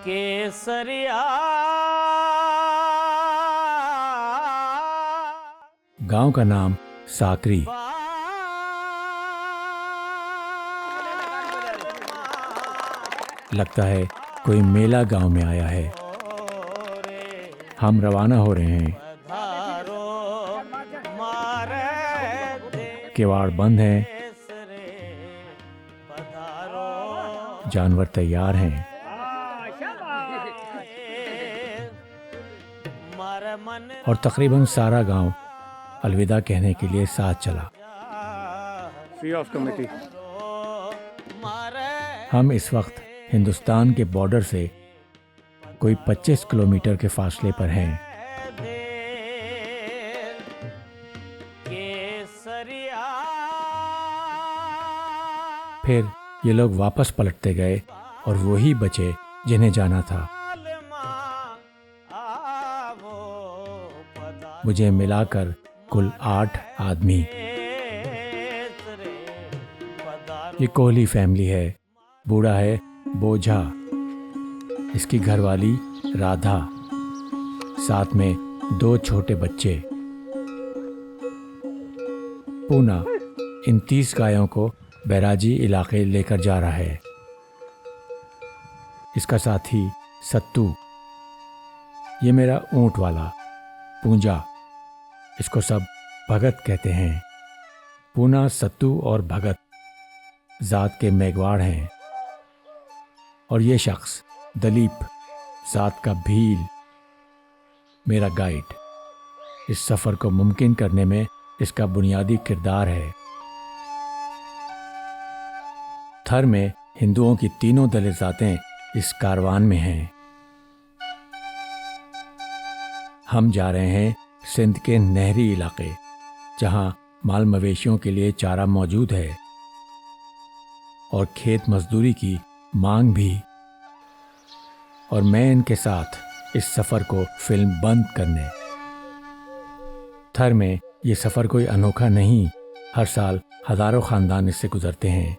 केसरिया। गांव का नाम साकरी। लगता है कोई मेला गांव में आया है। हम रवाना हो रहे हैं। किवाड़ बंद हैं, जानवर तैयार हैं। और तकरीबन सारा गांव अलविदा कहने के लिए साथ चला। Free of committee. हम इस वक्त हिंदुस्तान के बॉर्डर से कोई 25 किलोमीटर के फासले पर हैं। फिर ये लोग वापस पलटते गए और वही बचे जिन्हें जाना था। मुझे मिलाकर कुल 8 आदमी। ये कोहली फैमिली है। बूढ़ा है बोझा, इसकी घरवाली राधा, साथ में 2 छोटे बच्चे। पूना इन 30 गायों को बैराजी इलाके लेकर जा रहा है। इसका साथी सत्तू, ये मेरा ऊंट वाला पूंजा, इसको सब भगत कहते हैं। पूना, सत्तू और भगत जात के मेघवाड़ हैं। और ये शख्स दलीप, जात का भील, मेरा गाइड। इस सफ़र को मुमकिन करने में इसका बुनियादी किरदार है। थर में हिंदुओं की तीनों दलित जातें इस कारवान में हैं। हम जा रहे हैं सिंध के नहरी इलाके, जहां माल मवेशियों के लिए चारा मौजूद है और खेत मजदूरी की मांग भी। और मैं इनके साथ इस सफ़र को फिल्म बंद करने। थर में ये सफ़र कोई अनोखा नहीं। हर साल हज़ारों ख़ानदान इससे गुजरते हैं।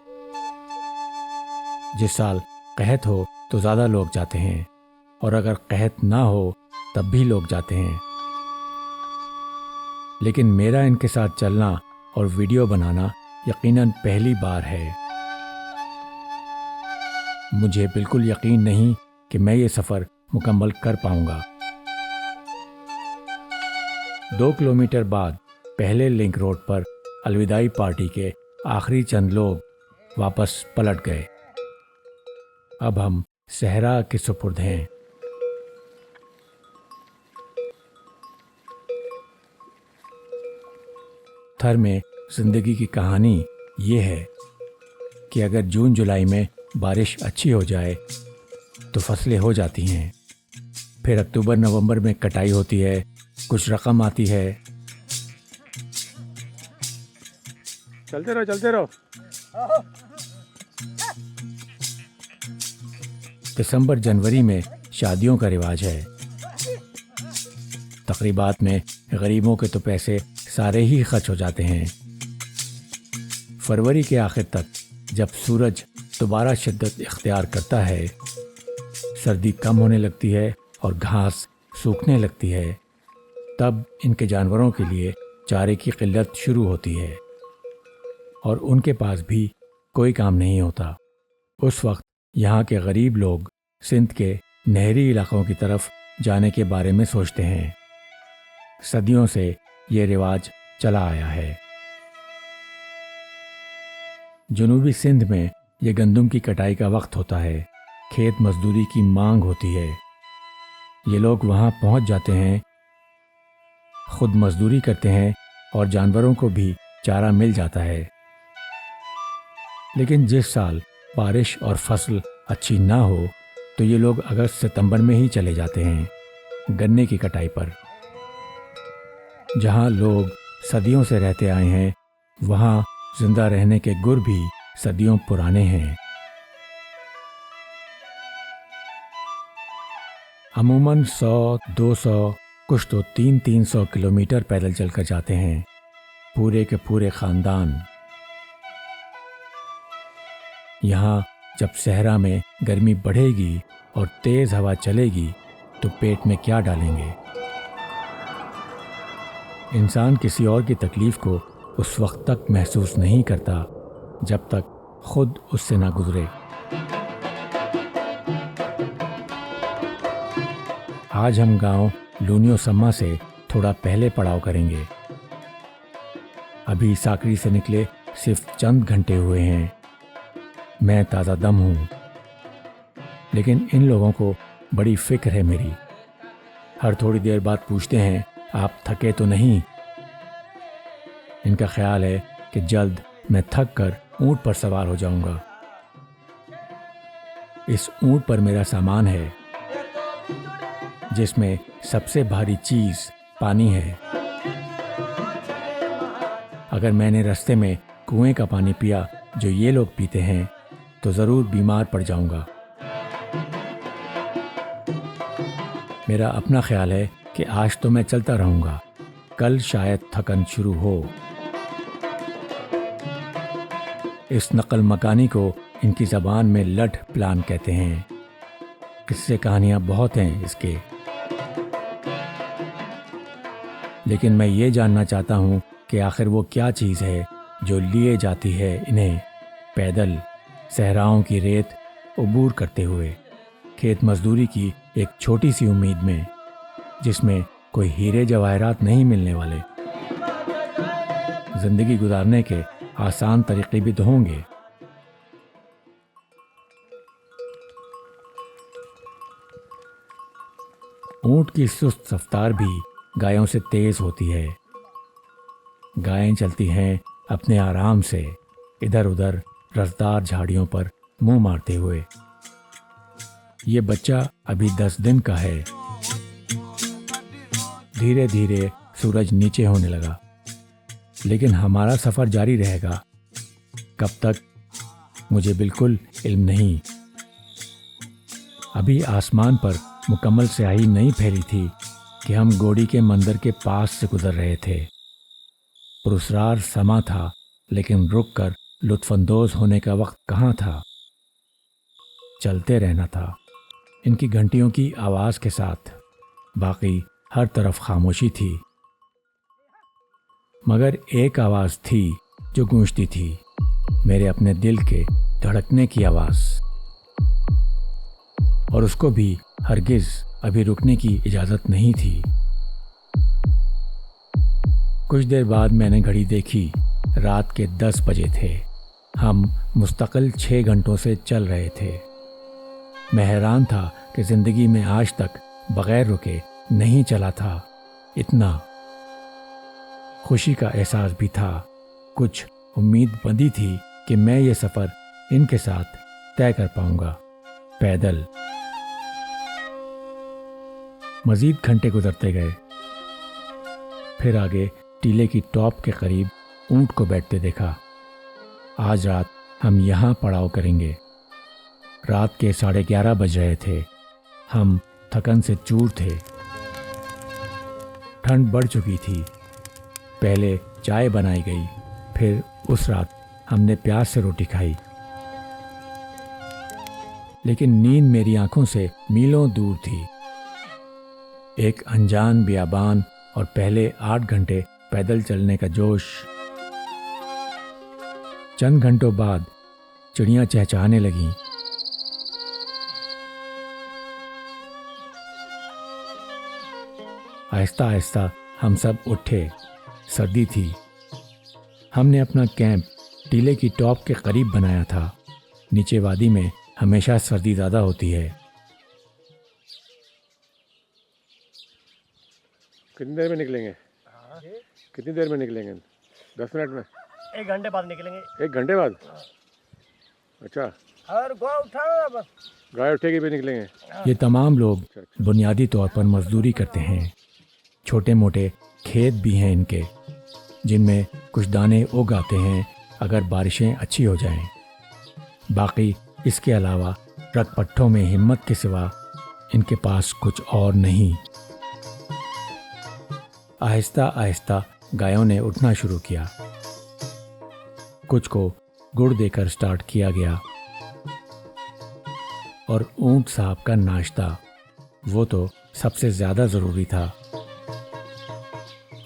जिस साल कहत हो तो ज़्यादा लोग जाते हैं, और अगर कहत ना हो तब भी लोग जाते हैं। लेकिन मेरा इनके साथ चलना और वीडियो बनाना यकीनन पहली बार है। मुझे बिल्कुल यकीन नहीं कि मैं ये सफ़र मुकम्मल कर पाऊंगा। 2 किलोमीटर बाद पहले लिंक रोड पर अलविदाई पार्टी के आखिरी चंद लोग वापस पलट गए। अब हम सहरा के सुपुर्द हैं। थर में जिंदगी की कहानी ये है कि अगर जून जुलाई में बारिश अच्छी हो जाए तो फसलें हो जाती हैं। फिर अक्टूबर नवंबर में कटाई होती है, कुछ रकम आती है। चलते रहो चलते रहो। दिसंबर जनवरी में शादियों का रिवाज है। तकरीबात में गरीबों के तो पैसे सारे ही खर्च हो जाते हैं। फरवरी के आखिर तक जब सूरज दोबारा शिद्दत इख्तियार करता है, सर्दी कम होने लगती है और घास सूखने लगती है, तब इनके जानवरों के लिए चारे की किल्लत शुरू होती है और उनके पास भी कोई काम नहीं होता। उस वक्त यहाँ के गरीब लोग सिंध के नहरी इलाकों की तरफ जाने के बारे में सोचते हैं। सदियों से ये रिवाज चला आया है। जनूबी सिंध में ये गंदम की कटाई का वक्त होता है। खेत मजदूरी की मांग होती है। ये लोग वहाँ पहुँच जाते हैं, खुद मजदूरी करते हैं और जानवरों को भी चारा मिल जाता है। लेकिन जिस साल बारिश और फसल अच्छी ना हो तो ये लोग अगस्त सितंबर में ही चले जाते हैं गन्ने की कटाई पर। जहाँ लोग सदियों से रहते आए हैं, वहाँ जिंदा रहने के गुर भी सदियों पुराने हैं। अमूमन 100, 200, कुछ तो 300 किलोमीटर पैदल चलकर जाते हैं, पूरे के पूरे खानदान। यहाँ जब सहरा में गर्मी बढ़ेगी और तेज हवा चलेगी तो पेट में क्या डालेंगे। इंसान किसी और की तकलीफ को उस वक्त तक महसूस नहीं करता जब तक खुद उससे ना गुजरे। आज हम गांव लूनियो सम्मा से थोड़ा पहले पड़ाव करेंगे। अभी साकरी से निकले सिर्फ चंद घंटे हुए हैं। मैं ताज़ा दम हूँ, लेकिन इन लोगों को बड़ी फिक्र है मेरी। हर थोड़ी देर बाद पूछते हैं, आप थके तो नहीं? इनका ख्याल है कि जल्द मैं थक कर ऊंट पर सवार हो जाऊंगा। इस ऊंट पर मेरा सामान है, जिसमें सबसे भारी चीज पानी है। अगर मैंने रास्ते में कुएं का पानी पिया जो ये लोग पीते हैं तो जरूर बीमार पड़ जाऊंगा। मेरा अपना ख्याल है कि आज तो मैं चलता रहूंगा, कल शायद थकन शुरू हो। इस नकल मकानी को इनकी ज़बान में लठ प्लान कहते हैं। किस्से कहानियां बहुत हैं इसके, लेकिन मैं ये जानना चाहता हूं कि आखिर वो क्या चीज़ है जो लिए जाती है इन्हें पैदल सहराओं की रेत उबूर करते हुए, खेत मजदूरी की एक छोटी सी उम्मीद में, जिसमें कोई हीरे जवाहरात नहीं मिलने वाले। जिंदगी गुजारने के आसान तरीके भी तो होंगे। ऊंट की सुस्त रफ्तार भी गायों से तेज होती है। गायें चलती हैं अपने आराम से, इधर उधर रसदार झाड़ियों पर मुंह मारते हुए। ये बच्चा अभी 10 दिन का है। धीरे धीरे सूरज नीचे होने लगा, लेकिन हमारा सफर जारी रहेगा। कब तक मुझे बिल्कुल इल्म नहीं। अभी आसमान पर मुकम्मल स्याही नहीं फैली थी कि हम गोड़ी के मंदिर के पास से गुजर रहे थे। पुरस्रार समा था, लेकिन रुककर लुत्फानंदोज होने का वक्त कहाँ था। चलते रहना था इनकी घंटियों की आवाज के साथ। बाकी हर तरफ खामोशी थी, मगर एक आवाज थी जो गूंजती थी, मेरे अपने दिल के धड़कने की आवाज। और उसको भी हरगिज अभी रुकने की इजाजत नहीं थी। कुछ देर बाद मैंने घड़ी देखी, रात के 10 बजे थे। हम मुस्तकिल 6 घंटों से चल रहे थे। मैं हैरान था कि जिंदगी में आज तक बगैर रुके नहीं चला था। इतना खुशी का एहसास भी था, कुछ उम्मीद बंधी थी कि मैं ये सफर इनके साथ तय कर पाऊंगा पैदल। मजीद घंटे गुजरते गए। फिर आगे टीले की टॉप के करीब ऊंट को बैठते देखा। आज रात हम यहाँ पड़ाव करेंगे। रात के 11:30 बज रहे थे। हम थकन से चूर थे। ठंड बढ़ चुकी थी। पहले चाय बनाई गई, फिर उस रात हमने प्याज से रोटी खाई। लेकिन नींद मेरी आंखों से मीलों दूर थी। एक अनजान बियाबान और पहले 8 घंटे पैदल चलने का जोश। चंद घंटों बाद चिड़ियां चहचहाने लगीं। आहिस्ता आहिस्ता हम सब उठे। सर्दी थी। हमने अपना कैंप टीले की टॉप के करीब बनाया था। नीचे वादी में हमेशा सर्दी ज़्यादा होती है। कितनी देर में निकलेंगे? कितनी देर में निकलेंगे? 10 मिनट में? 1 घंटे बाद निकलेंगे। 1 घंटे बाद? अच्छा, और गाय उठाना बस। गाय उठेगी भी निकलेंगे? ये तमाम लोग बुनियादी तौर पर मजदूरी करते हैं। छोटे मोटे खेत भी हैं इनके, जिनमें कुछ दाने उग आते हैं अगर बारिशें अच्छी हो जाएं। बाकी इसके अलावा ट्रक पट्टों में हिम्मत के सिवा इनके पास कुछ और नहीं। आहिस्ता आहिस्ता गायों ने उठना शुरू किया। कुछ को गुड़ देकर स्टार्ट किया गया। और ऊंट साहब का नाश्ता, वो तो सबसे ज़्यादा ज़रूरी था।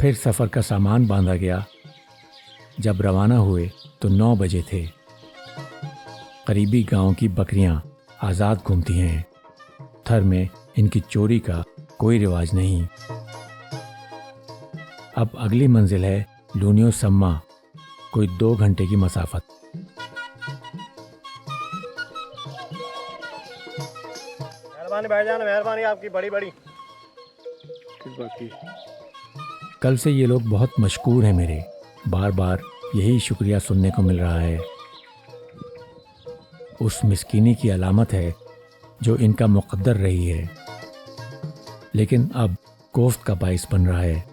फिर सफ़र का सामान बांधा गया। जब रवाना हुए तो 9 बजे थे। करीबी गांव की बकरियां आज़ाद घूमती हैं। थर में इनकी चोरी का कोई रिवाज नहीं। अब अगली मंजिल है लूनियो सम्मा, कोई 2 घंटे की मसाफत। मेहरबानी भाईजान, मेहरबानी आपकी बड़ी बड़ी। किस बात की? कल से ये लोग बहुत मशकूर हैं मेरे। बार बार यही शुक्रिया सुनने को मिल रहा है। उस मिस्कीनी की अलामत है जो इनका मुक़द्दर रही है, लेकिन अब कोफ्त का बाइस बन रहा है।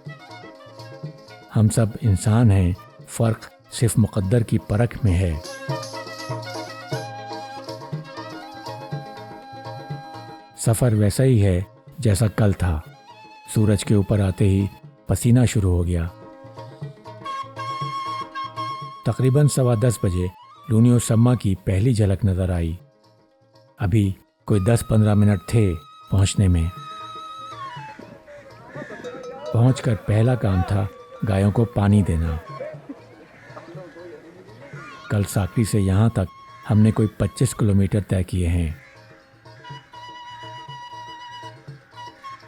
हम सब इंसान हैं, फ़र्क सिर्फ मुक़द्दर की परख में है। सफ़र वैसा ही है जैसा कल था। सूरज के ऊपर आते ही पसीना शुरू हो गया। तकरीबन 10:15 बजे लूनियो सम्मा की पहली झलक नजर आई। अभी कोई 10-15 मिनट थे पहुंचने में। पहुंचकर पहला काम था गायों को पानी देना। कल साकरी से यहां तक हमने कोई 25 किलोमीटर तय किए हैं।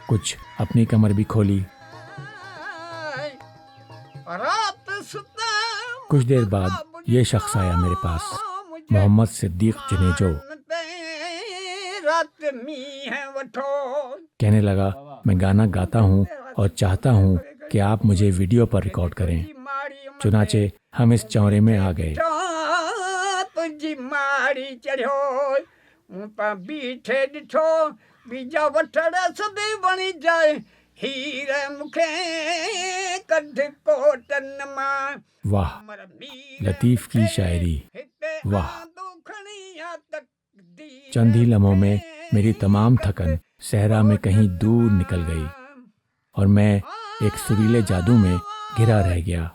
कुछ अपनी कमर भी खोली। कुछ देर बाद ये शख्स आया मेरे पास, मोहम्मद सिद्दीक जुनेजो। कहने लगा, मैं गाना गाता हूँ और चाहता हूँ कि आप मुझे वीडियो पर रिकॉर्ड करें। चुनाचे हम इस चौरे में आ गए। बीजा वठड़ सदी बनी जाए, हीरे मुखे कद कोटन मां। वाह, लतीफ़ की शायरी, वाह। चंद ही लम्हों में मेरी तमाम थकन सहरा में कहीं दूर निकल गई और मैं एक सुरीले जादू में घिरा रह गया।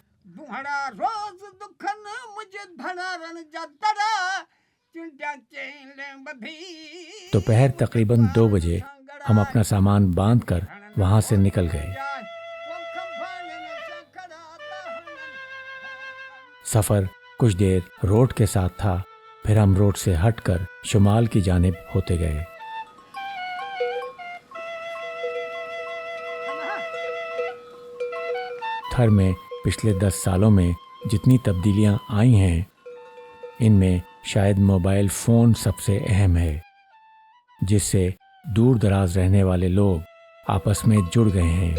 दोपहर तकरीबन 2 बजे हम अपना सामान बांधकर वहां से निकल गए। सफ़र कुछ देर रोड के साथ था, फिर हम रोड से हटकर शुमाल की जानिब होते गए। थर में पिछले 10 सालों में जितनी तब्दीलियां आई हैं, इनमें शायद मोबाइल फ़ोन सबसे अहम है, जिससे दूर दराज रहने वाले लोग आपस में जुड़ गए हैं।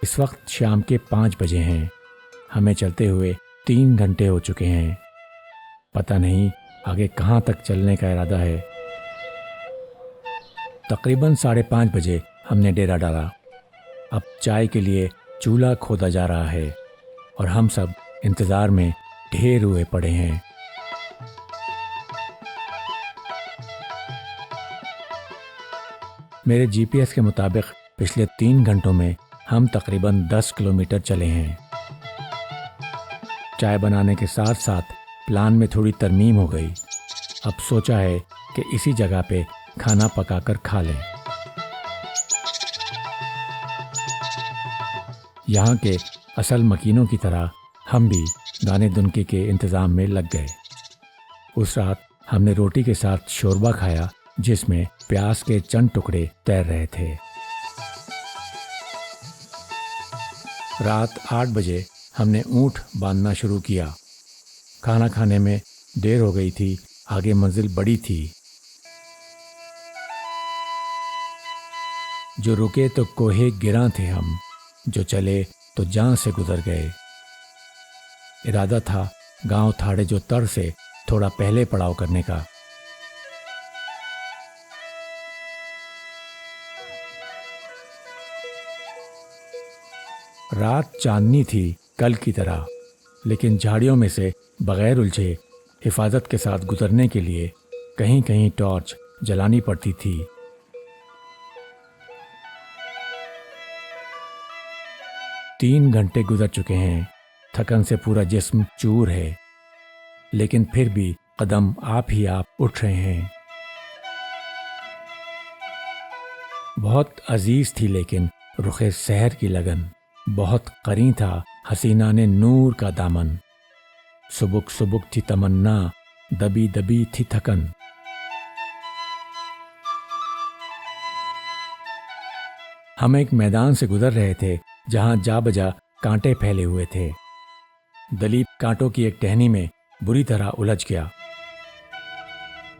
इस वक्त शाम के 5 बजे हैं। हमें चलते हुए 3 घंटे हो चुके हैं। पता नहीं आगे कहाँ तक चलने का इरादा है। तकरीबन 5:30 बजे हमने डेरा डाला। अब चाय के लिए चूल्हा खोदा जा रहा है और हम सब इंतज़ार में ढेर हुए पड़े हैं। मेरे जीपीएस के मुताबिक पिछले 3 घंटों में हम तकरीबन 10 किलोमीटर चले हैं। चाय बनाने के साथ साथ प्लान में थोड़ी तरमीम हो गई। अब सोचा है कि इसी जगह पे खाना पकाकर खा लें। यहाँ के असल मकीनों की तरह हम भी दाने दुनके के इंतज़ाम में लग गए। उस रात हमने रोटी के साथ शोरबा खाया, जिसमें प्याज के चंद टुकड़े तैर रहे थे। रात 8 बजे हमने ऊँट बांधना शुरू किया। खाना खाने में देर हो गई थी, आगे मंजिल बड़ी थी। जो रुके तो कोहे गिरा थे हम, जो चले तो जान से गुजर गए। इरादा था गांव थाड़े जो तर से थोड़ा पहले पड़ाव करने का। रात चांदनी थी कल की तरह, लेकिन झाड़ियों में से बगैर उलझे हिफाजत के साथ गुजरने के लिए कहीं कहीं टॉर्च जलानी पड़ती थी। 3 घंटे गुजर चुके हैं। थकन से पूरा जिस्म चूर है, लेकिन फिर भी कदम आप ही आप उठ रहे हैं। बहुत अजीज थी लेकिन रुखे सहर की लगन, बहुत करीं था हसीना ने नूर का दामन। सुबुक सुबुक थी तमन्ना, दबी दबी थी थकन। हम एक मैदान से गुजर रहे थे जहां जा बजा कांटे फैले हुए थे। दलीप कांटों की एक टहनी में बुरी तरह उलझ गया।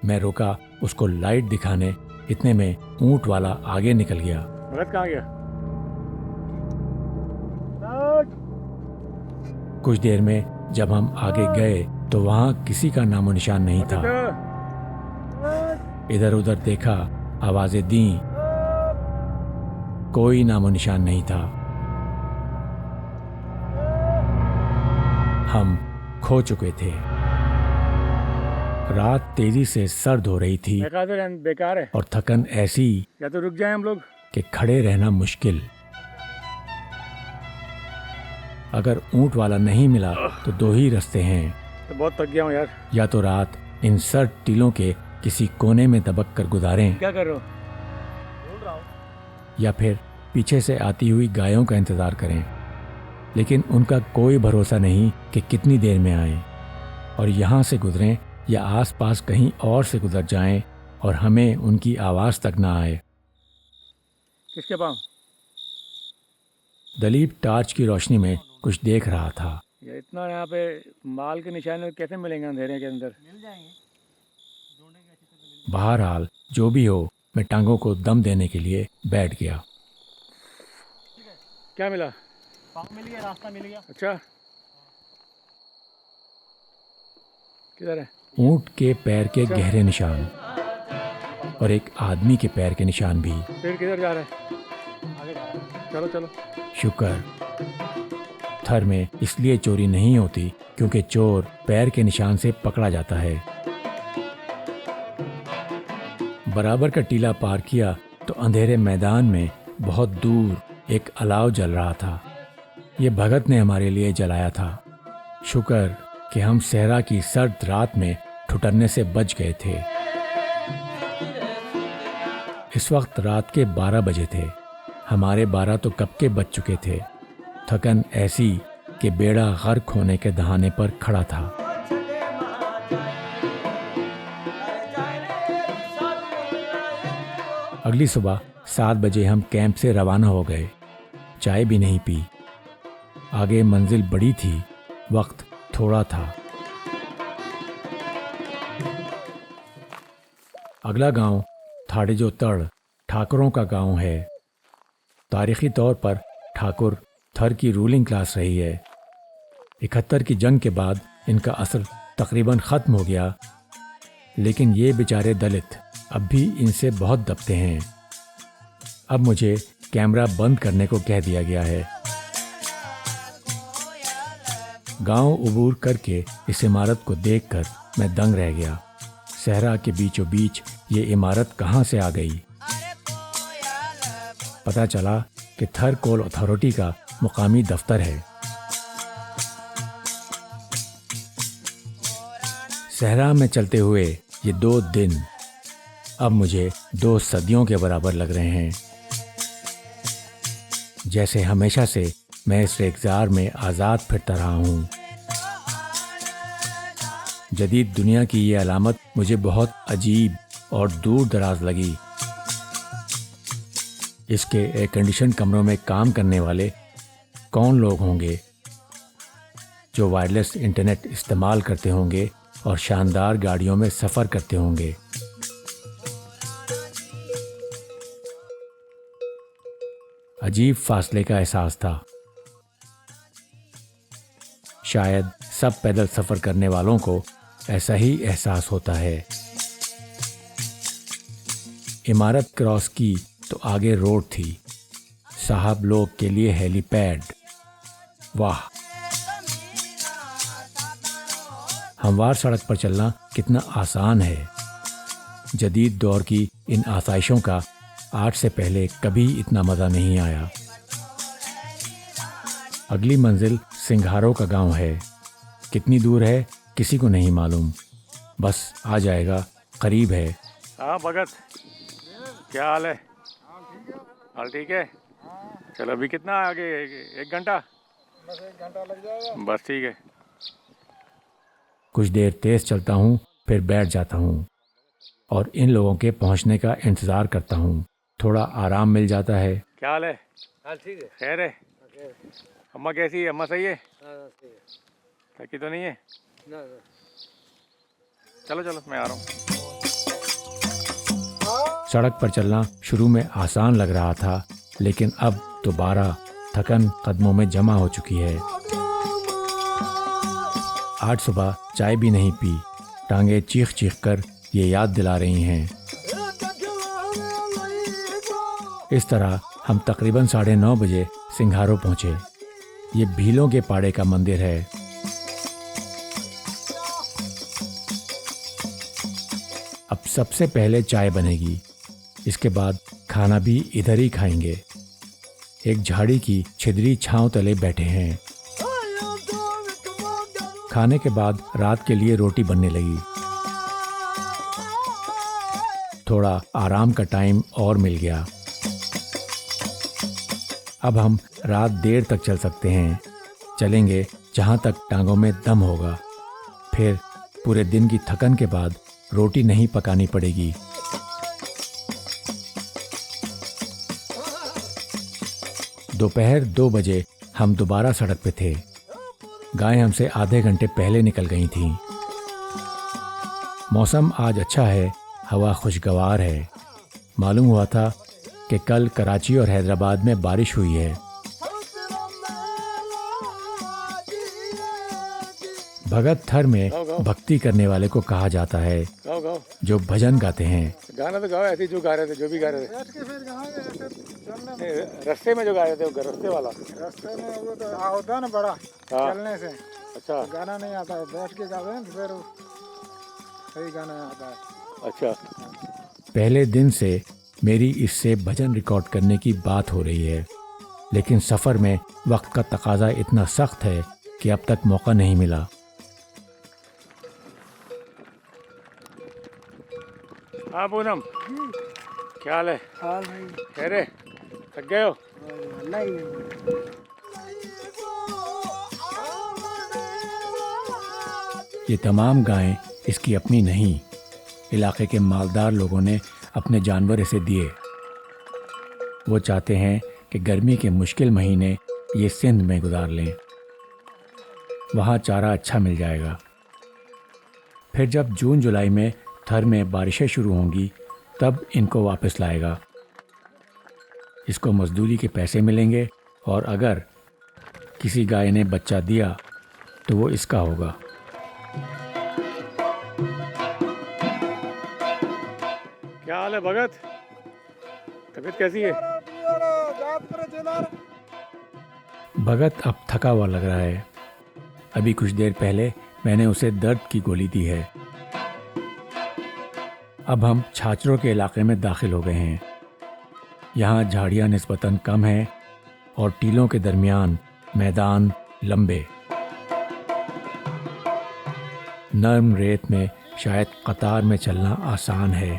मैं रुका उसको लाइट दिखाने, इतने में ऊंट वाला आगे निकल गया। भगत कहाँ गया? कुछ देर में जब हम आगे गए तो वहां किसी का नामो निशान नहीं था। इधर उधर देखा, आवाजें दी, कोई नामो निशान नहीं था। हम खो चुके थे। रात तेजी से सर्द हो रही थी मैं कहा था बेकार है, और थकन ऐसी या तो रुक जाए हम लोग। कि खड़े रहना मुश्किल। अगर ऊंट वाला नहीं मिला तो 2 ही रास्ते हैं, तो बहुत थक गया हूँ यार। या तो रात इन सर्द टीलों के किसी कोने में दबक कर गुजारें, क्या कर रहे हो? या फिर पीछे से आती हुई गायों का इंतजार करें। लेकिन उनका कोई भरोसा नहीं कि कितनी देर में आएं, और यहाँ से गुजरें या आसपास कहीं और से गुजर जाएं और हमें उनकी आवाज़ तक ना आए। किसके पाँव? दलीप टार्च की रोशनी में कुछ देख रहा था। ये इतना यहाँ पे माल के निशान कैसे मिलेंगे अंधेरे के अंदर? बहरहाल जो भी हो, मैं टांगों को दम देने के लिए बैठ गया। क्या मिला? पाँव मिल गया, रास्ता मिल गया। अच्छा, किधर है? ऊंट के पैर के गहरे निशान और एक आदमी के पैर के निशान भी। फिर किधर जा रहा है? आगे जा रहा है। चलो चलो। शुक्र, थर में इसलिए चोरी नहीं होती क्योंकि चोर पैर के निशान से पकड़ा जाता है। बराबर का टीला पार किया तो अंधेरे मैदान में बहुत दूर एक अलाव जल रहा था। ये भगत ने हमारे लिए जलाया था। शुक्र कि हम सहरा की सर्द रात में ठुठरने से बच गए थे। इस वक्त रात के 12 बजे थे। हमारे 12 तो कब के बज चुके थे। थकन ऐसी कि बेड़ा गर्क होने के दहाने पर खड़ा था। अगली सुबह 7 बजे हम कैंप से रवाना हो गए। चाय भी नहीं पी। आगे मंजिल बड़ी थी, वक्त थोड़ा था। अगला गांव थाड़ेजो तड़ ठाकुरों का गांव है। तारीखी तौर पर ठाकुर थर की रूलिंग क्लास रही है। 71 की जंग के बाद इनका असर तकरीबन ख़त्म हो गया, लेकिन ये बेचारे दलित अब भी इनसे बहुत दबते हैं। अब मुझे कैमरा बंद करने को कह दिया गया है। गांव उबूर करके इस इमारत को देखकर मैं दंग रह गया। सहरा के बीचों बीच ये इमारत कहाँ से आ गई। पता चला कि थर कोल अथॉरिटी का मुकामी दफ्तर है। सहरा में चलते हुए ये 2 दिन अब मुझे 2 सदियों के बराबर लग रहे हैं। जैसे हमेशा से मैं इस रेगजार में आज़ाद फिरता रहा हूँ। जदीद दुनिया की ये अलामत मुझे बहुत अजीब और दूर दराज लगी। इसके एयर कंडीशन कमरों में काम करने वाले कौन लोग होंगे जो वायरलेस इंटरनेट इस्तेमाल करते होंगे और शानदार गाड़ियों में सफ़र करते होंगे। अजीब फासले का एहसास था। शायद सब पैदल सफ़र करने वालों को ऐसा ही एहसास होता है। इमारत क्रॉस की तो आगे रोड थी। साहब लोग के लिए हेलीपैड। वाह, हमवार सड़क पर चलना कितना आसान है। जदीद दौर की इन आसाइशों का आज से पहले कभी इतना मज़ा नहीं आया। अगली मंजिल सिंघारों का गांव है। कितनी दूर है किसी को नहीं मालूम, बस आ जाएगा, करीब है। हाँ भगत, क्या हाल है? हाल ठीक है? चलो अभी कितना आगे, एक घंटा? बस 1 घंटा लग जाएगा। बस ठीक है। कुछ देर तेज चलता हूँ, फिर बैठ जाता हूँ और इन लोगों के पहुँचने का इंतज़ार करता हूँ। थोड़ा आराम मिल जाता है। क्या हाल है? हाल ठीक है। खैर है? अम्मा कैसी है? अम्मा सही है? हाँ ठीक है। थकी तो नहीं है? ना चलो चलो मैं आ रहा हूँ। सड़क पर चलना शुरू में आसान लग रहा था, लेकिन अब दोबारा थकन कदमों में जमा हो चुकी है। आज सुबह चाय भी नहीं पी। टांगे चीख चीख कर ये याद दिला रही हैं। इस तरह हम तकरीबन 9:30 बजे सिंघारों पहुंचे। ये भीलों के पाड़े का मंदिर है। अब सबसे पहले चाय बनेगी, इसके बाद खाना भी इधर ही खाएंगे। एक झाड़ी की छिदरी छांव तले बैठे हैं। खाने के बाद रात के लिए रोटी बनने लगी। थोड़ा आराम का टाइम और मिल गया। अब हम रात देर तक चल सकते हैं। चलेंगे जहां तक टांगों में दम होगा। फिर पूरे दिन की थकन के बाद रोटी नहीं पकानी पड़ेगी। दोपहर 2 बजे हम दोबारा सड़क पे थे। गायें हमसे आधे घंटे पहले निकल गई थीं। मौसम आज अच्छा है, हवा खुशगवार है। मालूम हुआ था कि कल कराची और हैदराबाद में बारिश हुई है। भगत थर में भक्ति करने वाले को कहा जाता है, गाओ गाओ, जो भजन गाते हैं। गाना तो गाओ, ऐसे जो गा रहे थे, जो भी गा रहे थे। बैठ के फिर गाएंगे ऐसे चलने में। नहीं, रास्ते में जो गा रहे थे, वो रास्ते वाला। रास्ते में वो तो होता है ना बड़ा, हाँ। चलने से अच्छा गाना नहीं आता है। बैठ के गाते हैं तो फिर सही गाना आता है। अच्छा। पहले दिन से मेरी इससे भजन रिकॉर्ड करने की बात हो रही है, लेकिन सफ़र में वक्त का तकाजा इतना सख्त है कि अब तक मौका नहीं मिला। हाँ पूनम, क्या हाल है? हाँ भाई, खैर है? थक गए हो? नहीं ये तमाम गायें इसकी अपनी नहीं, इलाके के मालदार लोगों ने अपने जानवर इसे दिए। वो चाहते हैं कि गर्मी के मुश्किल महीने ये सिंध में गुजार लें। वहाँ चारा अच्छा मिल जाएगा। फिर जब जून जुलाई में थर में बारिशें शुरू होंगी, तब इनको वापस लाएगा। इसको मजदूरी के पैसे मिलेंगे और अगर किसी गाय ने बच्चा दिया तो वो इसका होगा। क्या हाल है भगत? तबीयत कैसी है? भगत अब थका हुआ लग रहा है। अभी कुछ देर पहले मैंने उसे दर्द की गोली दी है। अब हम छाछरों के इलाके में दाखिल हो गए हैं। यहाँ झाड़ियाँ निस्बतन कम हैं और टीलों के दरमियान मैदान लंबे। नर्म रेत में शायद कतार में चलना आसान है।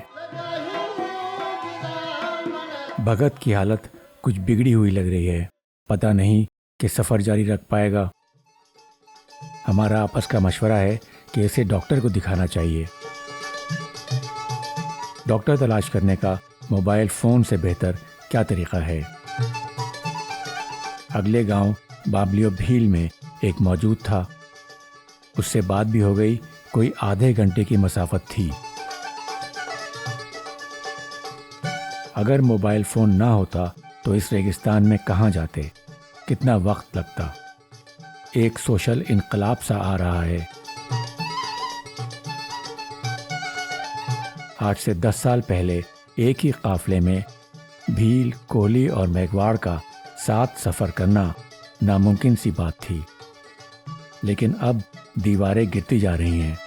भगत की हालत कुछ बिगड़ी हुई लग रही है। पता नहीं कि सफ़र जारी रख पाएगा। हमारा आपस का मशवरा है कि इसे डॉक्टर को दिखाना चाहिए। डॉक्टर तलाश करने का मोबाइल फ़ोन से बेहतर क्या तरीक़ा है। अगले गांव बाबलियो भील में एक मौजूद था। उससे बात भी हो गई। कोई आधे घंटे की मसाफत थी। अगर मोबाइल फ़ोन ना होता तो इस रेगिस्तान में कहाँ जाते, कितना वक्त लगता। एक सोशल इनकलाब सा आ रहा है। 8 से 10 साल पहले एक ही काफले में भील, कोहली और मेघवाड़ का साथ सफ़र करना नामुमकिन सी बात थी। लेकिन अब दीवारें गिरती जा रही हैं।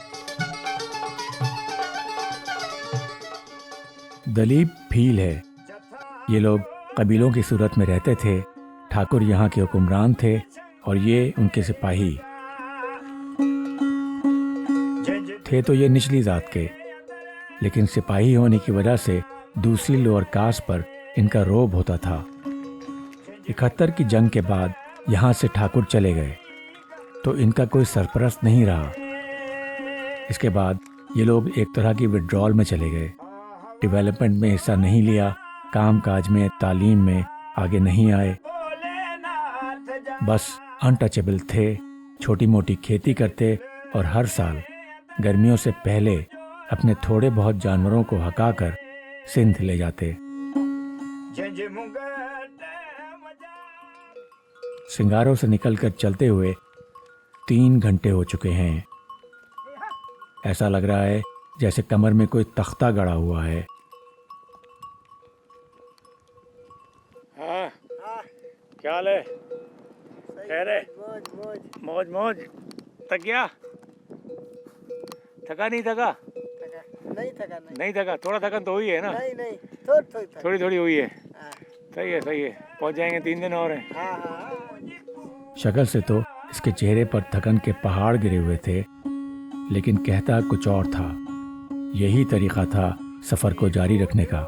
दलीप भील है। ये लोग कबीलों की सूरत में रहते थे। ठाकुर यहाँ के हुक्मरान थे और ये उनके सिपाही थे। तो ये निचली जात के, लेकिन सिपाही होने की वजह से दूसरी लोअर कास्ट पर इनका रोब होता था। 71 की जंग के बाद यहाँ से ठाकुर चले गए तो इनका कोई सरपरस्त नहीं रहा। इसके बाद ये लोग एक तरह की विड्रॉल में चले गए। डेवलपमेंट में हिस्सा नहीं लिया, काम काज में, तालीम में आगे नहीं आए, बस अनटचेबल थे। छोटी मोटी खेती करते और हर साल गर्मियों से पहले अपने थोड़े बहुत जानवरों को हकाकर सिंध ले जाते। सिंगारों से निकलकर चलते हुए 3 घंटे हो चुके हैं। ऐसा लग रहा है जैसे कमर में कोई तख्ता गड़ा हुआ है। हाँ, क्या हाल है? खैर है? मौज मौज। थक गया? थका नहीं थका? नहीं थका। थोड़ा थकन तो हुई है ना? नहीं थोड़ी थोड़ी हुई है। सही है सही है। पहुंच जाएंगे, 3 दिन और हैं। शक्ल से तो इसके चेहरे पर थकन के पहाड़ गिरे हुए थे, लेकिन कहता कुछ और था। यही तरीका था सफर को जारी रखने का।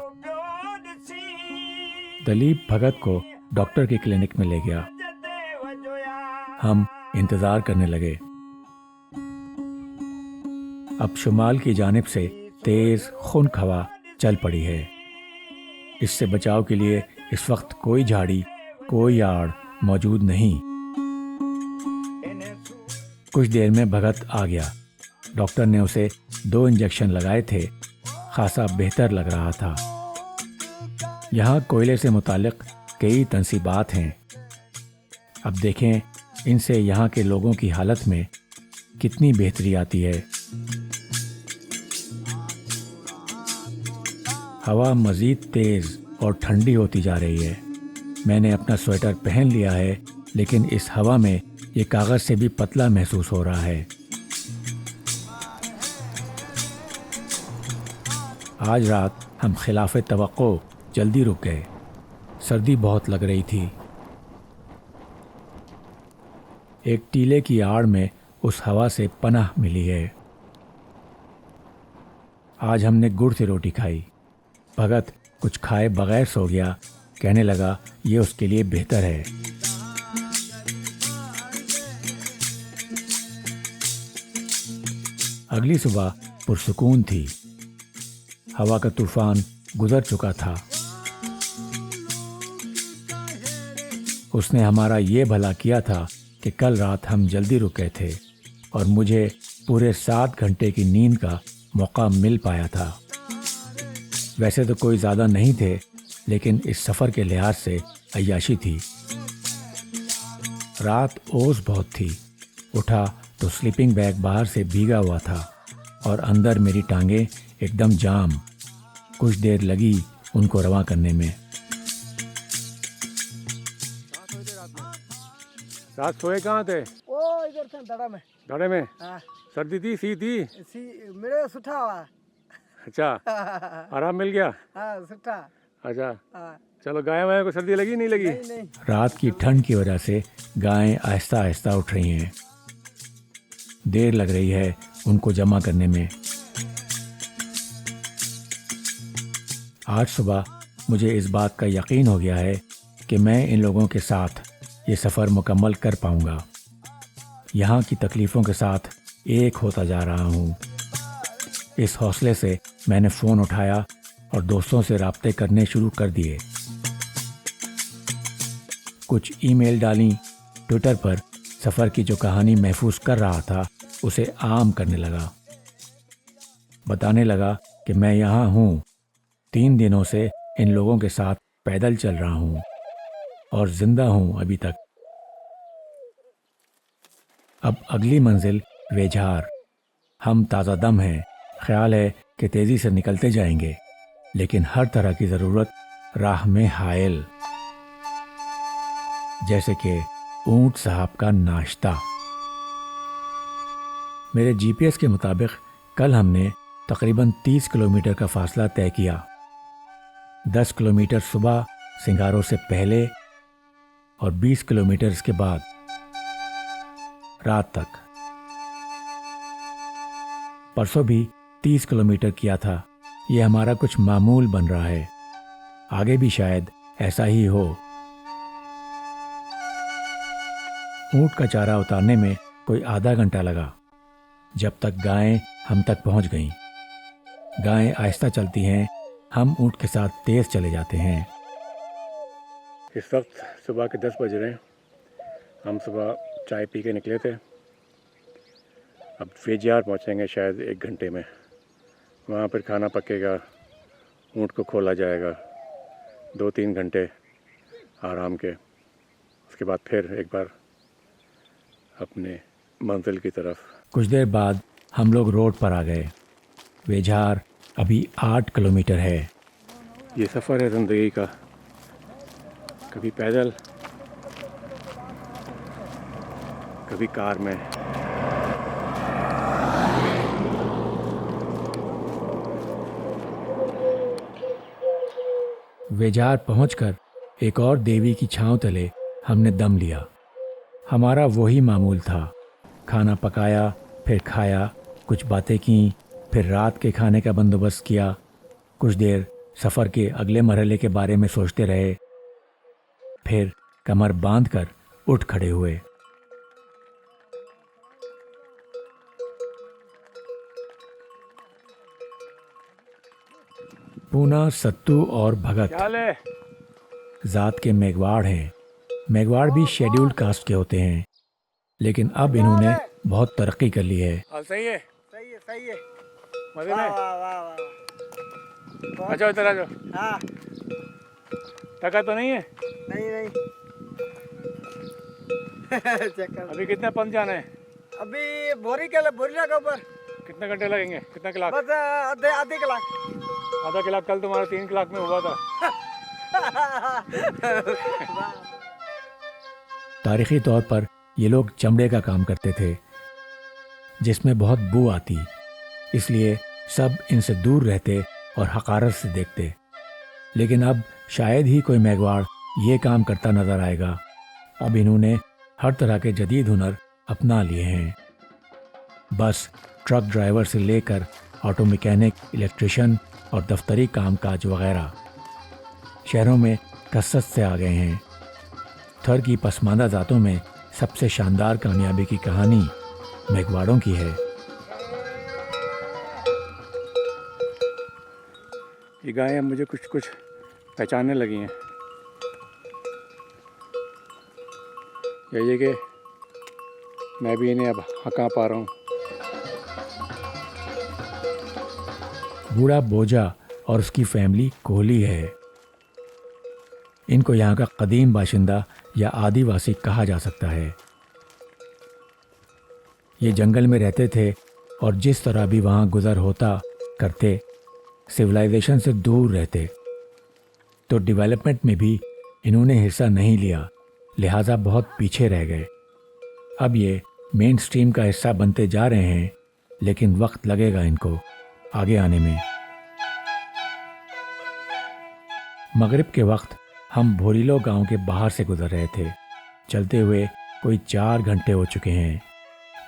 दलीप भगत को डॉक्टर के क्लिनिक में ले गया। हम इंतजार करने लगे। अब शुमाल की जानिब से तेज खुनक हवा चल पड़ी है। इससे बचाव के लिए इस वक्त कोई झाड़ी, कोई आड़ मौजूद नहीं। कुछ देर में भगत आ गया। डॉक्टर ने उसे 2 इंजेक्शन लगाए थे। खासा बेहतर लग रहा था। यहाँ कोयले से मुतालिक कई तंसीबात हैं। अब देखें इनसे यहाँ के लोगों की हालत में कितनी बेहतरी आती है। हवा मज़ीद तेज़ और ठंडी होती जा रही है। मैंने अपना स्वेटर पहन लिया है, लेकिन इस हवा में ये कागज़ से भी पतला महसूस हो रहा है। आज रात हम खिलाफ़े तवक्को जल्दी रुक गए। सर्दी बहुत लग रही थी। एक टीले की आड़ में उस हवा से पनाह मिली है। आज हमने गुड़ से रोटी खाई। भगत कुछ खाए बगैर सो गया। कहने लगा ये उसके लिए बेहतर है। अगली सुबह पुरसुकून थी। हवा का तूफान गुजर चुका था। उसने हमारा ये भला किया था कि कल रात हम जल्दी रुक गए थे और मुझे पूरे 7 घंटे की नींद का मौका मिल पाया था। वैसे तो कोई ज़्यादा नहीं थे, लेकिन इस सफ़र के लिहाज से अय्याशी थी। रात ओस बहुत थी। उठा तो स्लीपिंग बैग बाहर से भीगा हुआ था और अंदर मेरी टांगें एकदम जाम। कुछ देर लगी उनको रवां करने में। रात सोए कहाँ थे? ओ इधर था दड़ा में। घड़े में? हाँ। सर्दी थी, सी थी? मेरे सुठा हुआ। अच्छा, आराम मिल गया? हाँ सुठा। अच्छा, हाँ। चलो। गाय वाय को सर्दी लगी नहीं लगी? नहीं। रात की ठंड की वजह से गायें आहिस्ता आहिस्ता उठ रही हैं। देर लग रही है उनको जमा करने में। आज सुबह मुझे इस बात का यकीन हो गया है कि मैं इन लोगों के साथ ये सफ़र मुकम्मल कर पाऊंगा। यहाँ की तकलीफ़ों के साथ एक होता जा रहा हूँ। इस हौसले से मैंने फ़ोन उठाया और दोस्तों से राब्ते करने शुरू कर दिए। कुछ ईमेल डाली। ट्विटर पर सफ़र की जो कहानी महफूज कर रहा था उसे आम करने लगा। बताने लगा कि मैं यहाँ हूँ, 3 दिनों से इन लोगों के साथ पैदल चल रहा हूँ और जिंदा हूँ अभी तक। अब अगली मंजिल वेझार। हम ताज़ा दम हैं। ख्याल है कि तेज़ी से निकलते जाएंगे, लेकिन हर तरह की ज़रूरत राह में हायल, जैसे कि ऊंट साहब का नाश्ता। मेरे जीपीएस के मुताबिक कल हमने तकरीबन 30 किलोमीटर का फासला तय किया। 10 किलोमीटर सुबह सिंगारों से पहले और 20 किलोमीटर इसके बाद। रात तक। परसों भी 30 किलोमीटर किया था। ये हमारा कुछ मामूल बन रहा है। आगे भी शायद ऐसा ही हो। ऊंट का चारा उतारने में कोई आधा घंटा लगा, जब तक गायें हम तक पहुंच गईं। गायें आहिस्ता चलती हैं, हम ऊंट के साथ तेज चले जाते हैं। इस वक्त सुबह के 10 बज रहे हैं। हम सुबह चाय पी के निकले थे। अब वेजियार पहुंचेंगे शायद 1 घंटे में। वहाँ पर खाना पकेगा, ऊंट को खोला जाएगा, 2-3 घंटे आराम के। उसके बाद फिर एक बार अपने मंजिल की तरफ। कुछ देर बाद हम लोग रोड पर आ गए। वेझार अभी 8 किलोमीटर है। ये सफ़र है ज़िंदगी का, कभी पैदल, कभी कार में। वेझार पहुंचकर एक और देवी की छांव तले हमने दम लिया। हमारा वही मामूल था। खाना पकाया, फिर खाया, कुछ बातें की, फिर रात के खाने का बंदोबस्त किया। कुछ देर सफ़र के अगले मरहले के बारे में सोचते रहे, फिर कमर बांधकर उठ खड़े हुए। पूना, सत्तू और भगत क्या ले? जात के मेघवाड़ हैं। मेघवाड़ भी शेड्यूल्ड कास्ट के होते हैं, लेकिन अब इन्होंने बहुत तरक्की कर ली है। सही है, सही है, सही है। मजे वाह में। वाह वाह वाह। अच्छा इधर आ जाओ। हाँ, टका तो नहीं है? नहीं नहीं। चेक कर। अभी कितने पंप जाना है? अभी बोरी के ऊपर कितने घंटे लगेंगे? कितना क्लाक? बस आधे आधे कलाक। आधा क्लाक। कल तुम्हारा 3 क्लाक में हुआ था। तारीखी तौर पर ये लोग चमड़े का काम करते थे, जिसमें बहुत बू आती, इसलिए सब इनसे दूर रहते और हकारत से देखते। लेकिन अब शायद ही कोई मेघवाड़ ये काम करता नजर आएगा। अब इन्होंने हर तरह के जदीद हुनर अपना लिए हैं। बस ट्रक ड्राइवर से लेकर ऑटो मैकेनिक, इलेक्ट्रिशियन और दफ्तरी कामकाज वगैरह शहरों में कसरत से आ गए हैं। थर की पसमानदा जातों में सबसे शानदार कामयाबी की कहानी मेघवाड़ों की है। ये गायें मुझे कुछ कुछ पहचानने लगी हैं। यही कि मैं भी इन्हें अब हका पा रहा हूँ। बूढ़ा बोजा और उसकी फैमिली कोहली है। इनको यहाँ का कदीम बाशिंदा या आदिवासी कहा जा सकता है। ये जंगल में रहते थे और जिस तरह भी वहाँ गुजर होता करते, सिविलाइजेशन से दूर रहते। तो डेवलपमेंट में भी इन्होंने हिस्सा नहीं लिया, लिहाजा बहुत पीछे रह गए। अब ये मेन स्ट्रीम का हिस्सा बनते जा रहे हैं, लेकिन वक्त लगेगा इनको आगे आने में। मगरिब के वक्त हम भोरीलो गांव के बाहर से गुजर रहे थे। चलते हुए कोई 4 घंटे हो चुके हैं।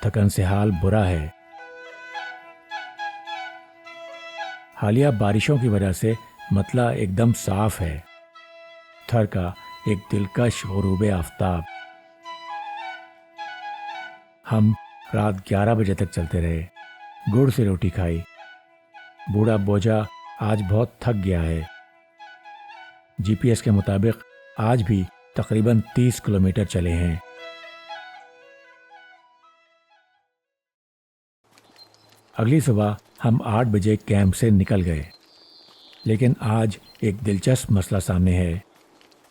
थकन से हाल बुरा है। हालिया बारिशों की वजह से मतला एकदम साफ है। थर का एक दिलकश गुरूबे आफ्ताब। हम रात 11 बजे तक चलते रहे। गुड़ से रोटी खाई। बूढ़ा बोझा आज बहुत थक गया है। जीपीएस के मुताबिक आज भी तकरीबन 30 किलोमीटर चले हैं। अगली सुबह हम 8 बजे कैंप से निकल गए, लेकिन आज एक दिलचस्प मसला सामने है।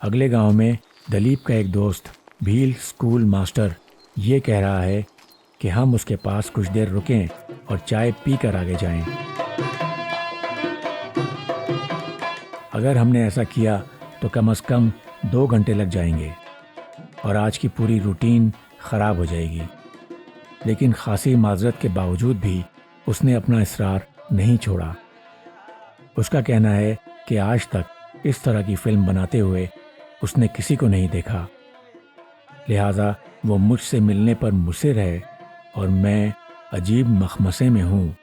अगले गांव में दलीप का एक दोस्त भील स्कूल मास्टर ये कह रहा है कि हम उसके पास कुछ देर रुकें और चाय पी कर आगे जाएं। अगर हमने ऐसा किया तो कम से कम 2 घंटे लग जाएंगे और आज की पूरी रूटीन ख़राब हो जाएगी। लेकिन खासी माजरत के बावजूद भी उसने अपना इसरार नहीं छोड़ा। उसका कहना है कि आज तक इस तरह की फिल्म बनाते हुए उसने किसी को नहीं देखा, लिहाजा वो मुझसे मिलने पर मुसिर है और मैं अजीब मखमसे में हूँ।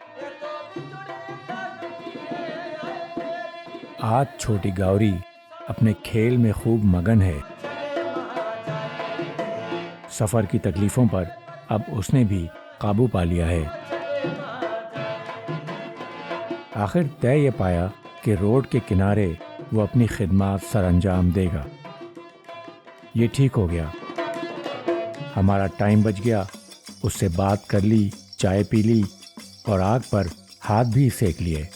आज छोटी गौरी अपने खेल में खूब मगन है। सफ़र की तकलीफ़ों पर अब उसने भी काबू पा लिया है। आखिर तय ये पाया कि रोड के किनारे वो अपनी खिदमत सरअंजाम देगा। ये ठीक हो गया। हमारा टाइम बच गया। उससे बात कर ली, चाय पी ली और आग पर हाथ भी सेक लिए।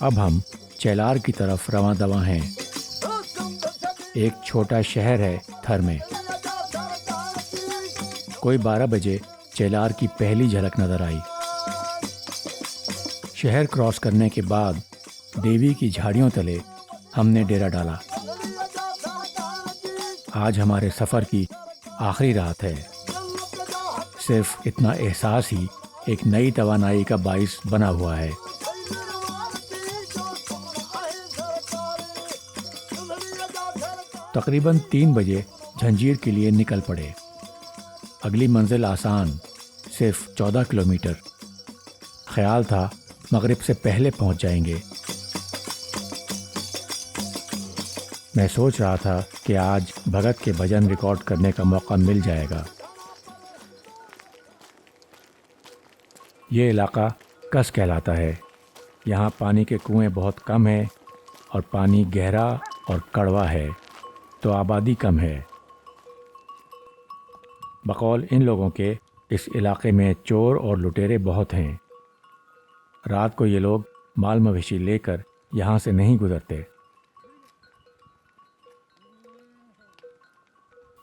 अब हम चेलार की तरफ रवां दवा हैं। एक छोटा शहर है थर में। कोई 12 बजे चेलार की पहली झलक नजर आई। शहर क्रॉस करने के बाद देवी की झाड़ियों तले हमने डेरा डाला। आज हमारे सफ़र की आखिरी रात है। सिर्फ इतना एहसास ही एक नई तवानाई का बाइस बना हुआ है। तकरीबन 3 बजे झंजीर के लिए निकल पड़े। अगली मंजिल आसान, सिर्फ 14 किलोमीटर। ख्याल था मगरिब से पहले पहुंच जाएंगे। मैं सोच रहा था कि आज भगत के भजन रिकॉर्ड करने का मौका मिल जाएगा। ये इलाका कस कहलाता है। यहाँ पानी के कुएं बहुत कम हैं और पानी गहरा और कड़वा है, तो आबादी कम है। बकौल इन लोगों के इस इलाके में चोर और लुटेरे बहुत हैं। रात को ये लोग माल मवेशी लेकर यहाँ से नहीं गुजरते।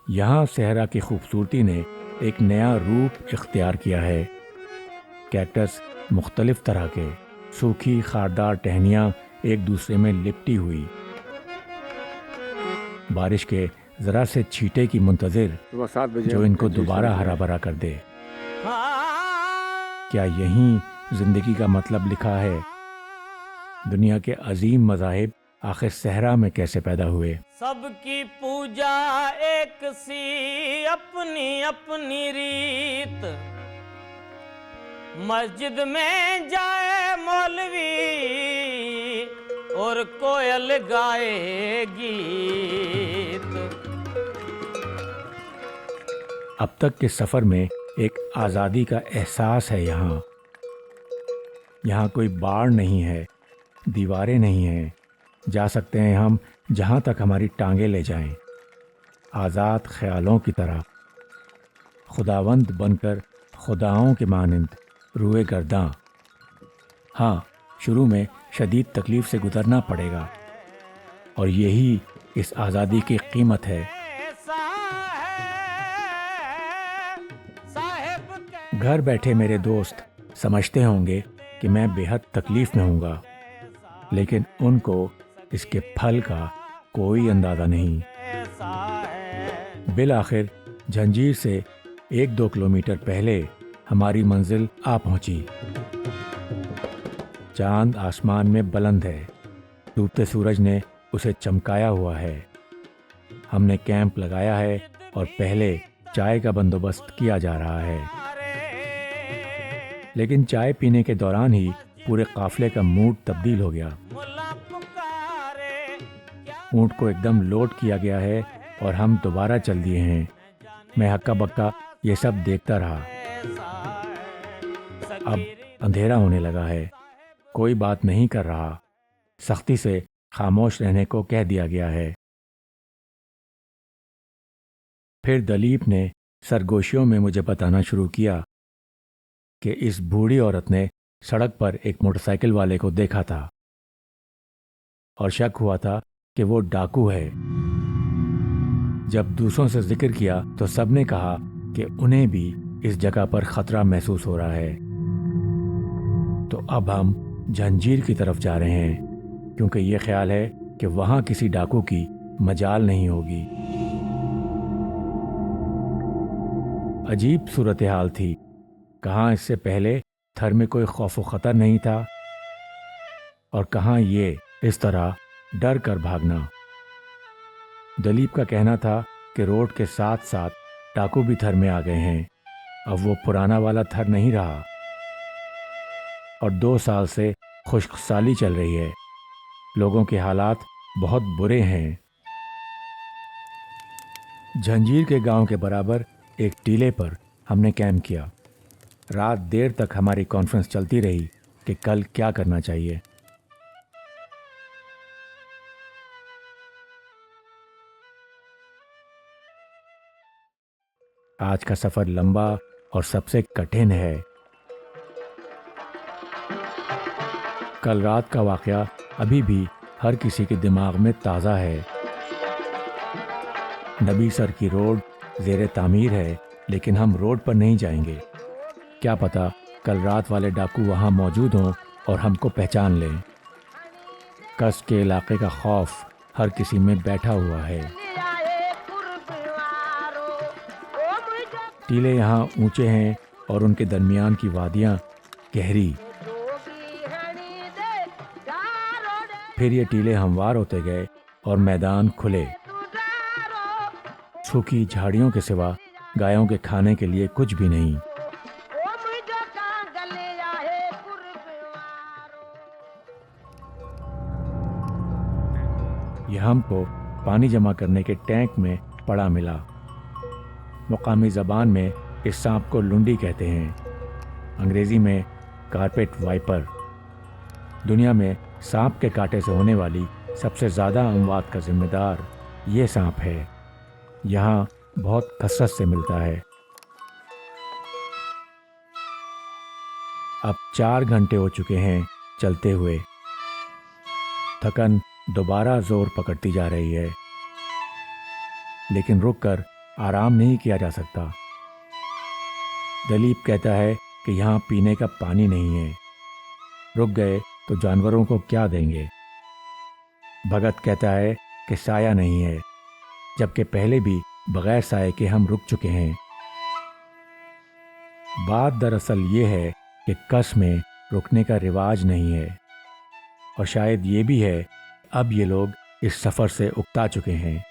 यहाँ सहरा की खूबसूरती ने एक नया रूप इख्तियार किया है। कैक्टस मुख्तलिफ तरह के, सूखी खारदार टहनियाँ एक दूसरे में लिपटी हुई, बारिश के जरा से छींटे की मुंतजिर सुबह 7 बजे जो इनको दोबारा हरा भरा कर दे। क्या यही जिंदगी का मतलब लिखा है? दुनिया के अजीम मज़ाहिब आखिर सहरा में कैसे पैदा हुए? सबकी पूजा एक सी अपनी अपनी रीत, मस्जिद में जाए मौलवी और कोयल गाए गीत। अब तक के सफ़र में एक आज़ादी का एहसास है। यहाँ कोई बाड़ नहीं है, दीवारें नहीं हैं। जा सकते हैं हम जहाँ तक हमारी टांगें ले जाएं, आज़ाद ख्यालों की तरह, खुदावंद बनकर खुदाओं के मानिंद रूए गर्दां। हाँ, शुरू में शदीद तकलीफ़ से गुजरना पड़ेगा और यही इस आज़ादी की कीमत है। घर बैठे मेरे दोस्त समझते होंगे कि मैं बेहद तकलीफ़ में हूँगा, लेकिन उनको इसके फल का कोई अंदाज़ा नहीं। बिल आखिर झंजीर से 1-2 किलोमीटर पहले हमारी मंजिल आ पहुंची। चांद आसमान में बुलंद है, डूबते सूरज ने उसे चमकाया हुआ है। हमने कैंप लगाया है और पहले चाय का बंदोबस्त किया जा रहा है। लेकिन चाय पीने के दौरान ही पूरे काफिले का मूड तब्दील हो गया। ऊंट को एकदम लोड किया गया है और हम दोबारा चल दिए हैं। मैं हक्का बक्का ये सब देखता रहा। अब अंधेरा होने लगा है। कोई बात नहीं कर रहा। सख्ती से खामोश रहने को कह दिया गया है। फिर दलीप ने सरगोशियों में मुझे बताना शुरू किया कि इस बूढ़ी औरत ने सड़क पर एक मोटरसाइकिल वाले को देखा था और शक हुआ था कि वो डाकू है। जब दूसरों से जिक्र किया तो सबने कहा कि उन्हें भी इस जगह पर खतरा महसूस हो रहा है। तो अब हम जंजीर की तरफ जा रहे हैं, क्योंकि ये ख्याल है कि वहां किसी डाकू की मजाल नहीं होगी। अजीब सूरत हाल थी। कहाँ इससे पहले थर में कोई खौफ व खतर नहीं था और कहाँ ये इस तरह डर कर भागना। दलीप का कहना था कि रोड के साथ साथ डाकू भी थर में आ गए हैं। अब वो पुराना वाला थर नहीं रहा और 2 साल से खुशखसाली चल रही है। लोगों के हालात बहुत बुरे हैं। जंजीर के गांव के बराबर एक टीले पर हमने कैंप किया। रात देर तक हमारी कॉन्फ्रेंस चलती रही कि कल क्या करना चाहिए। आज का सफर लंबा और सबसे कठिन है। कल रात का वाकया अभी भी हर किसी के दिमाग में ताज़ा है। नबी सर की रोड ज़ेरे तामीर है, लेकिन हम रोड पर नहीं जाएंगे। क्या पता कल रात वाले डाकू वहाँ मौजूद हों और हमको पहचान लें। कस के इलाके का खौफ हर किसी में बैठा हुआ है। टीले यहाँ ऊंचे हैं और उनके दरमियान की वादियाँ गहरी। फिर ये टीले हमवार होते गए और मैदान खुले। सूखी झाड़ियों के सिवा गायों के खाने के लिए कुछ भी नहीं। यह हमको पानी जमा करने के टैंक में पड़ा मिला। मुकामी ज़बान में इस सांप को लुंडी कहते हैं, अंग्रेज़ी में कारपेट वाइपर। दुनिया में सांप के कांटे से होने वाली सबसे ज़्यादा अमवात का जिम्मेदार ये सांप है। यहाँ बहुत कसरत से मिलता है। अब 4 घंटे हो चुके हैं चलते हुए। थकन दोबारा जोर पकड़ती जा रही है, लेकिन रुककर आराम नहीं किया जा सकता। दलीप कहता है कि यहाँ पीने का पानी नहीं है। रुक गए तो जानवरों को क्या देंगे। भगत कहता है कि साया नहीं है, जबकि पहले भी बगैर साए के हम रुक चुके हैं। बात दरअसल ये है कि कस में रुकने का रिवाज नहीं है, और शायद ये भी है अब ये लोग इस सफ़र से उकता चुके हैं।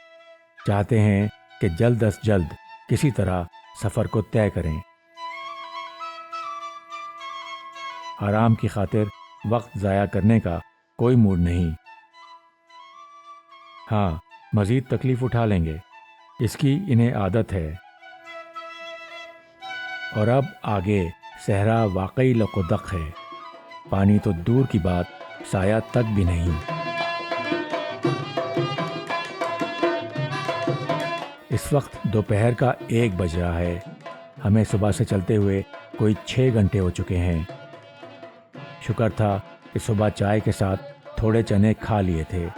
चाहते हैं कि जल्द अज जल्द किसी तरह सफ़र को तय करें। आराम की खातिर वक्त ज़ाया करने का कोई मूड नहीं। हाँ, मज़ीद तकलीफ़ उठा लेंगे, इसकी इन्हें आदत है। और अब आगे सहरा वाकई लकोदक है। पानी तो दूर की बात, साया तक भी नहीं। इस वक्त दोपहर का 1 बज रहा है। हमें सुबह से चलते हुए कोई 6 घंटे हो चुके हैं। शुक्र था कि सुबह चाय के साथ थोड़े चने खा लिए थे।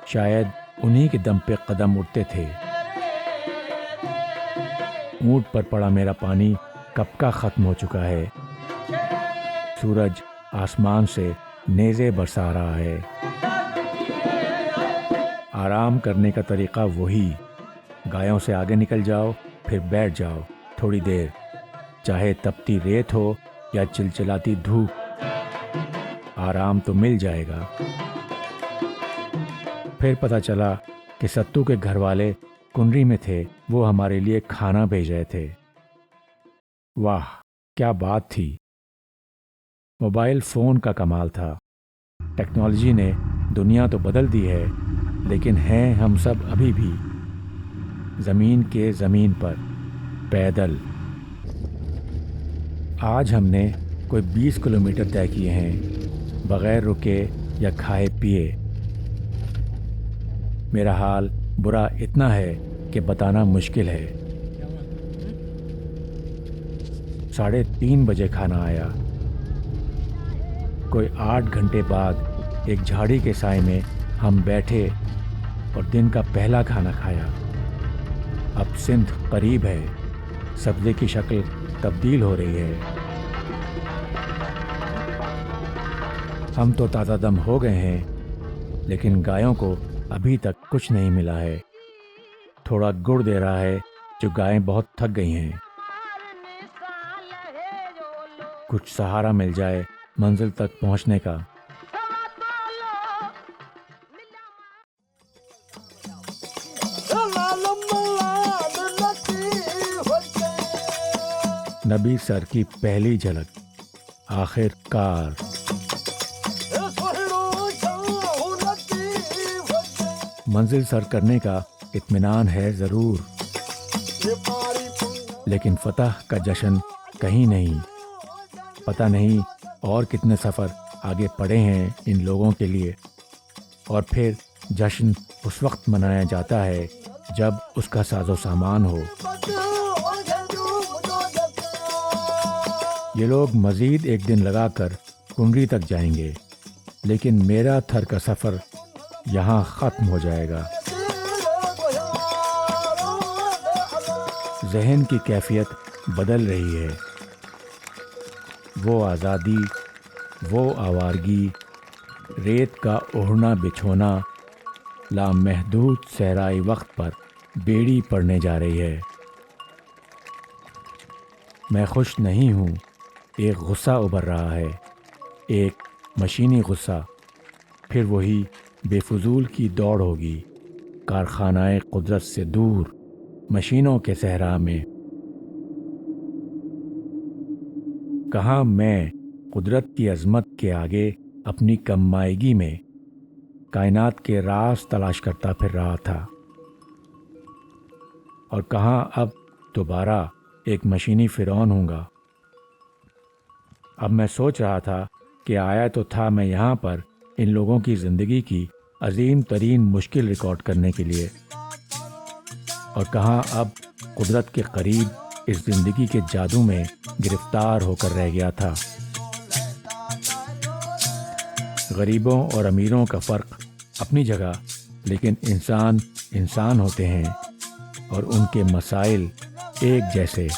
शायद उन्हीं के दम पे कदम उठते थे। ऊंट पर पड़ा मेरा पानी कब का ख़त्म हो चुका है। सूरज आसमान से नेज़े बरसा रहा है। आराम करने का तरीक़ा वही, गायों से आगे निकल जाओ, फिर बैठ जाओ थोड़ी देर, चाहे तपती रेत हो या चिलचिलाती धूप, आराम तो मिल जाएगा। फिर पता चला कि सत्तू के घर वाले कुनरी में थे। वो हमारे लिए खाना भेज रहे थे। वाह, क्या बात थी। मोबाइल फ़ोन का कमाल था। टेक्नोलॉजी ने दुनिया तो बदल दी है, लेकिन हैं हम सब अभी भी ज़मीन के ज़मीन पर पैदल। आज हमने कोई 20 किलोमीटर तय किए हैं, बग़ैर रुके या खाए पिए। मेरा हाल बुरा इतना है कि बताना मुश्किल है। 3:30 बजे खाना आया। कोई 8 घंटे बाद एक झाड़ी के साए में हम बैठे और दिन का पहला खाना खाया। अब सिंध करीब है, सब्ज़े की शक्ल तब्दील हो रही है। हम तो ताज़ा दम हो गए हैं, लेकिन गायों को अभी तक कुछ नहीं मिला है। थोड़ा गुड़ दे रहा है, जो गायें बहुत थक गई हैं। कुछ सहारा मिल जाए मंजिल तक पहुंचने का। नबी सर की पहली झलक, आखिरकार। मंजिल सर करने का इत्मीनान है ज़रूर, लेकिन फतह का जश्न कहीं नहीं। पता नहीं और कितने सफ़र आगे पड़े हैं इन लोगों के लिए। और फिर जश्न उस वक्त मनाया जाता है जब उसका साजो सामान हो। ये लोग मज़ीद एक दिन लगाकर कुंडरी तक जाएंगे, लेकिन मेरा थर का सफ़र यहाँ ख़त्म हो जाएगा। जहन की कैफियत बदल रही है। वो आज़ादी, वो आवारगी, रेत का ओढ़ना बिछोना लामहदूद सहराई वक्त पर बेड़ी पड़ने जा रही है। मैं खुश नहीं हूँ। एक गुस्सा उभर रहा है, एक मशीनी गुस्सा। फिर वही बेफजूल की दौड़ होगी, कारखानाए कुदरत से दूर, मशीनों के सहरा में। कहाँ मैं कुदरत की अज़मत के आगे अपनी कमाईगी में कायनात के राज तलाश करता फिर रहा था, और कहाँ अब दोबारा एक मशीनी फ़िरौन हूँगा। अब मैं सोच रहा था कि आया तो था मैं यहाँ पर इन लोगों की ज़िंदगी की अजीम तरीन मुश्किल रिकॉर्ड करने के लिए, और कहाँ अब कुदरत के करीब इस ज़िंदगी के जादू में गिरफ्तार होकर रह गया था। गरीबों और अमीरों का फ़र्क अपनी जगह, लेकिन इंसान इंसान होते हैं और उनके मसाइल एक जैसे।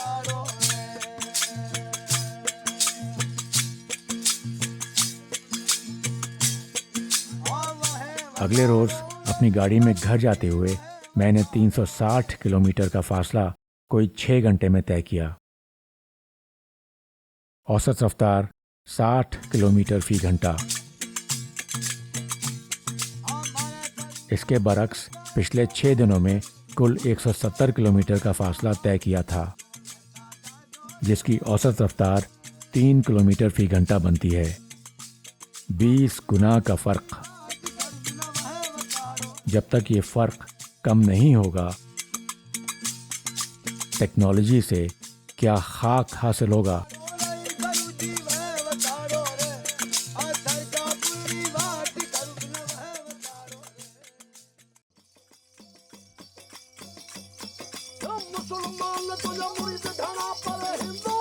अगले रोज़ अपनी गाड़ी में घर जाते हुए मैंने 360 किलोमीटर का फासला कोई 6 घंटे में तय किया। औसत रफ्तार 60 किलोमीटर फी घंटा। इसके बरक्स पिछले 6 दिनों में कुल 170 किलोमीटर का फासला तय किया था, जिसकी औसत रफ्तार 3 किलोमीटर फी घंटा बनती है। 20 गुना का फ़र्क। जब तक ये फ़र्क कम नहीं होगा, टेक्नोलॉजी से क्या खाक हासिल होगा। मुसलमान तुझा मुरीद ढाना पर हिंदू